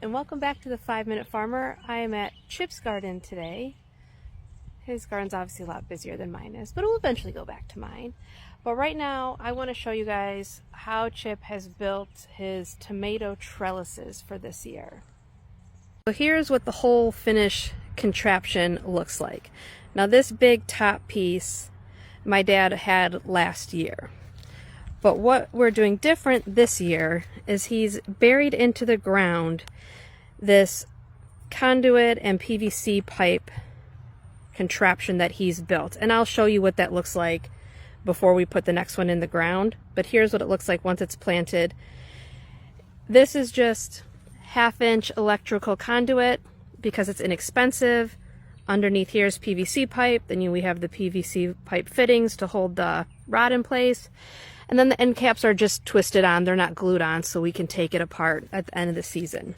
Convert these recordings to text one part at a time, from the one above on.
and welcome back to the 5-Minute Farmer. I am at Chip's garden today. His garden's obviously a lot busier than mine is, but it will eventually go back to mine. But right now I want to show you guys how Chip has built his tomato trellises for this year. So here's what the whole finish contraption looks like. Now this big top piece my dad had last year. But what we're doing different this year is he's buried into the ground this conduit and PVC pipe contraption that he's built. And I'll show you what that looks like before we put the next one in the ground. But here's what it looks like once it's planted. This is just 1/2-inch electrical conduit because it's inexpensive. Underneath here is PVC pipe. Then we have the PVC pipe fittings to hold the rod in place. And then the end caps are just twisted on, they're not glued on, so we can take it apart at the end of the season.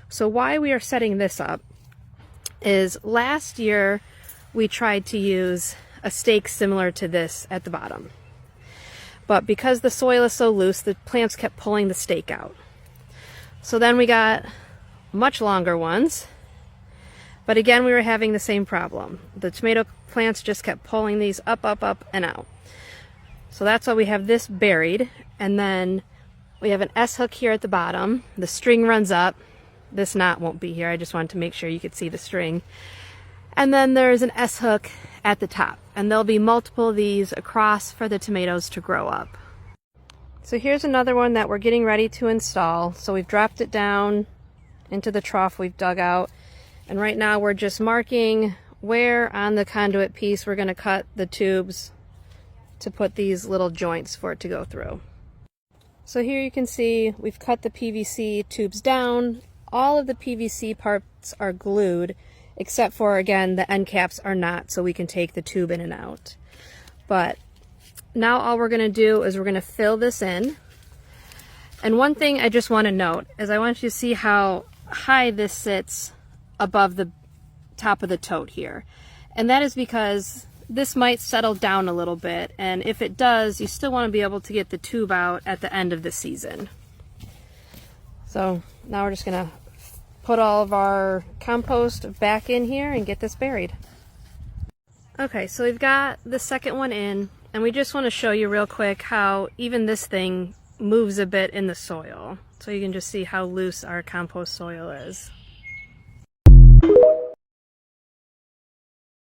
So why we are setting this up is last year we tried to use a stake similar to this at the bottom. But because the soil is so loose, the plants kept pulling the stake out. So then we got much longer ones, but again we were having the same problem. The tomato plants just kept pulling these up, and out. So that's why we have this buried, and then we have an S-hook here at the bottom. The string runs up. This knot won't be here. I just wanted to make sure you could see the string. And then there's an S-hook at the top, and there'll be multiple of these across for the tomatoes to grow up. So here's another one that we're getting ready to install. So we've dropped it down into the trough we've dug out, and right now we're just marking where on the conduit piece we're going to cut the tubes to put these little joints for it to go through. So here you can see we've cut the PVC tubes down. All of the PVC parts are glued, except for, again, the end caps are not, so we can take the tube in and out. But now all we're going to do is we're going to fill this in. And one thing I just want to note is I want you to see how high this sits above the top of the tote here. And that is because this might settle down a little bit, and if it does, you still want to be able to get the tube out at the end of the season. So now we're just going to put all of our compost back in here and get this buried. Okay, so we've got the second one in, and we just want to show you real quick how even this thing moves a bit in the soil. So you can just see how loose our compost soil is.